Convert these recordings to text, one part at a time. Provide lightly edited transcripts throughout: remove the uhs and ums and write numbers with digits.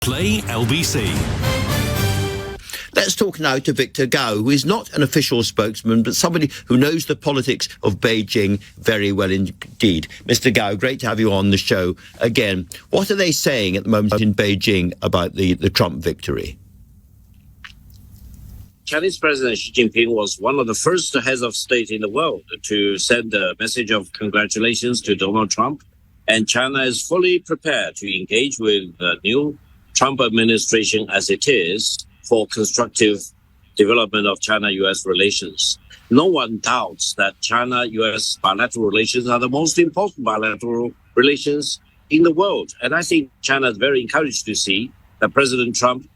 Play LBC. Let's talk now to Victor Gao, who is not an official spokesman, but somebody who knows the politics of Beijing very well indeed. Mr. Gao, great to have you on the show again. What are they saying at the moment in Beijing about the Trump victory? Chinese President Xi Jinping was one of the first heads of state in the world to send a message of congratulations to Donald Trump. And China is fully prepared to engage with the new Trump administration as it is for constructive development of China-U.S. relations. No one doubts that China-U.S. bilateral relations are the most important bilateral relations in the world. And I think China is very encouraged to see that President Trump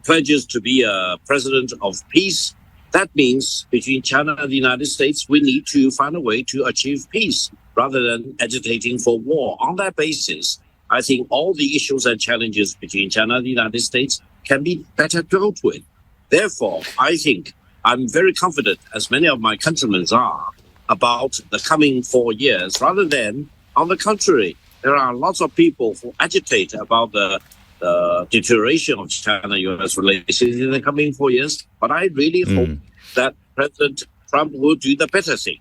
pledges to be a president of peace. That means between China and the United States, we need to find a way to achieve peace rather than agitating for war. On that basis, I think all the issues and challenges between China and the United States can be better dealt with. Therefore, I think I'm very confident, as many of my countrymen are, about the coming 4 years, rather than, on the contrary, there are lots of people who agitate about the deterioration of China-U.S. relations in the coming 4 years. But I really hope that President Trump will do the better thing.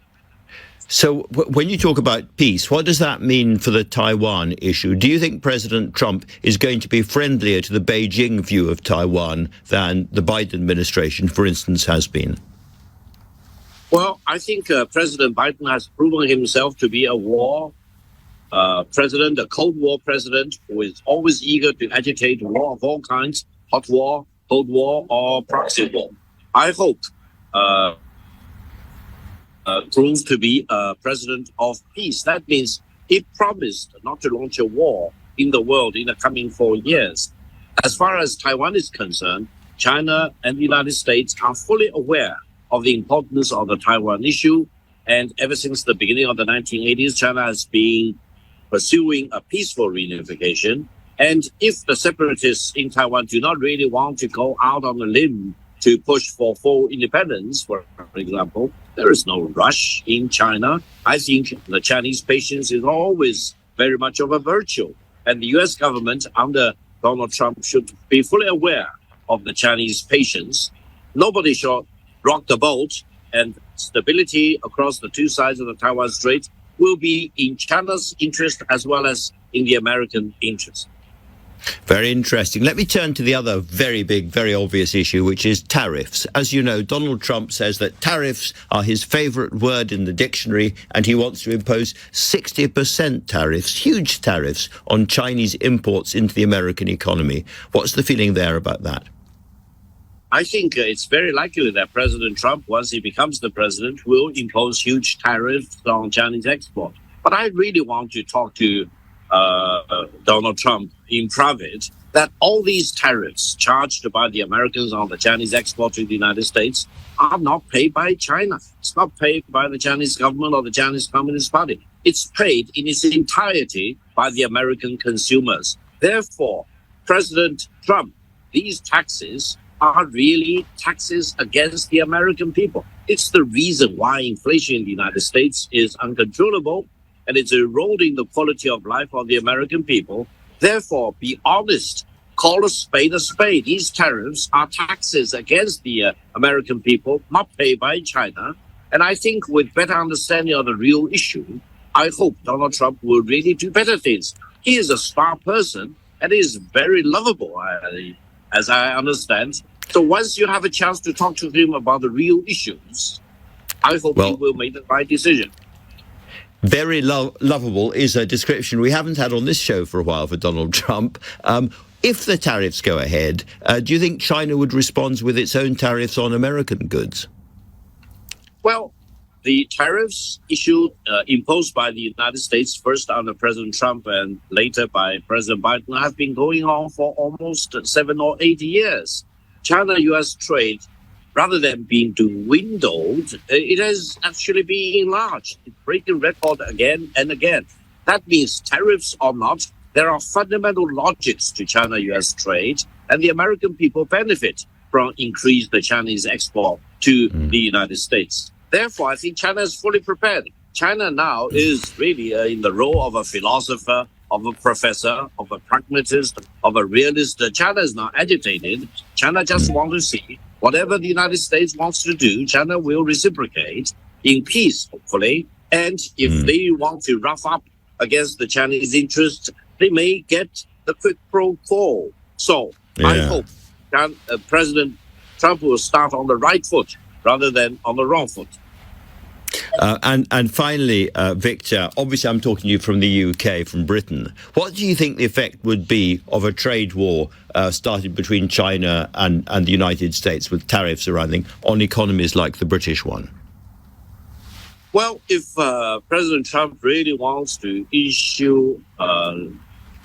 So when you talk about peace, what does that mean for the Taiwan issue? Do you think President Trump is going to be friendlier to the Beijing view of Taiwan than the Biden administration, for instance, has been? Well, I think President Biden has proven himself to be a war president, a Cold War president, who is always eager to agitate war of all kinds, hot war, cold war, or proxy war. I hope proves to be a president of peace. That means he promised not to launch a war in the world in the coming 4 years. As far as Taiwan is concerned, China and the United States are fully aware of the importance of the Taiwan issue. And ever since the beginning of the 1980s, China has been pursuing a peaceful reunification. And if the separatists in Taiwan do not really want to go out on a limb to push for full independence, for example, there is no rush in China. I think the Chinese patience is always very much of a virtue. And the U.S. government under Donald Trump should be fully aware of the Chinese patience. Nobody should rock the boat, and stability across the two sides of the Taiwan Strait will be in China's interest as well as in the American interest. Very interesting. Let me turn to the other very big, very obvious issue, which is tariffs. As you know, Donald Trump says that tariffs are his favorite word in the dictionary, and he wants to impose 60% tariffs, huge tariffs, on Chinese imports into the American economy. What's the feeling there about that? I think it's very likely that President Trump, once he becomes the president, will impose huge tariffs on Chinese export. But I really want to talk to Donald Trump in private, that all these tariffs charged by the Americans on the Chinese export to the United States are not paid by China. It's not paid by the Chinese government or the Chinese Communist Party. It's paid in its entirety by the American consumers. Therefore, President Trump, these taxes are really taxes against the American people. It's the reason why inflation in the United States is uncontrollable, and it's eroding the quality of life of the American people. Therefore, be honest, call a spade a spade. These tariffs are taxes against the American people, not paid by China. And I think with better understanding of the real issue, I hope Donald Trump will really do better things. He is a smart person, and he is very lovable, as I understand. So once you have a chance to talk to him about the real issues, I hope he will make the right decision. Very lovable is a description we haven't had on this show for a while for Donald Trump. If the tariffs go ahead, do you think China would respond with its own tariffs on American goods? Well, the tariffs issued, imposed by the United States, first under President Trump and later by President Biden, have been going on for almost 7 or 8 years. China-U.S. trade, rather than being dwindled, it has actually been enlarged. It's breaking record again and again. That means tariffs or not, there are fundamental logics to China-U.S. trade, and the American people benefit from increased Chinese export to the United States. Therefore, I think China is fully prepared. China now is really in the role of a philosopher of a professor, of a pragmatist, of a realist. China is not agitated. China just wants to see whatever the United States wants to do, China will reciprocate in peace, hopefully. And if they want to rough up against the Chinese interests, they may get the quid pro quo. So I hope President Trump will start on the right foot rather than on the wrong foot. And finally, Victor, obviously I'm talking to you from the UK, from Britain. What do you think the effect would be of a trade war started between China and the United States with tariffs arising on economies like the British one? Well, if President Trump really wants to issue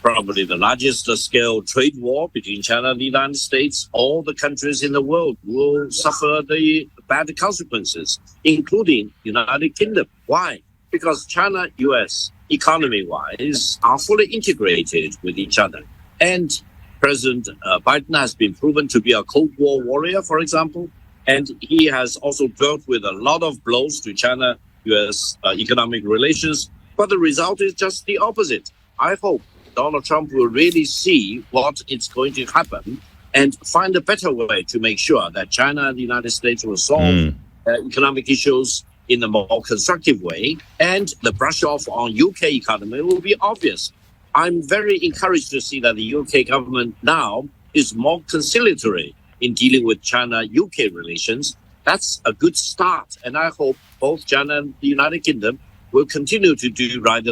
probably the largest scale trade war between China and the United States, all the countries in the world will suffer the bad consequences, including United Kingdom. Why? Because China, US, economy-wise, are fully integrated with each other. And President Biden has been proven to be a Cold War warrior, for example, and he has also dealt with a lot of blows to China-US economic relations. But the result is just the opposite. I hope Donald Trump will really see what is going to happen and find a better way to make sure that China and the United States will solve economic issues in a more constructive way. And the brush off on UK economy will be obvious. I'm very encouraged to see that the UK government now is more conciliatory in dealing with China-UK relations. That's a good start. And I hope both China and the United Kingdom will continue to do right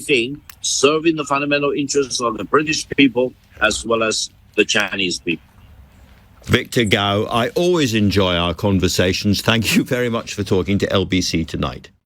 thing, serving the fundamental interests of the British people as well as the Chinese people. Victor Gao, I always enjoy our conversations. Thank you very much for talking to LBC tonight.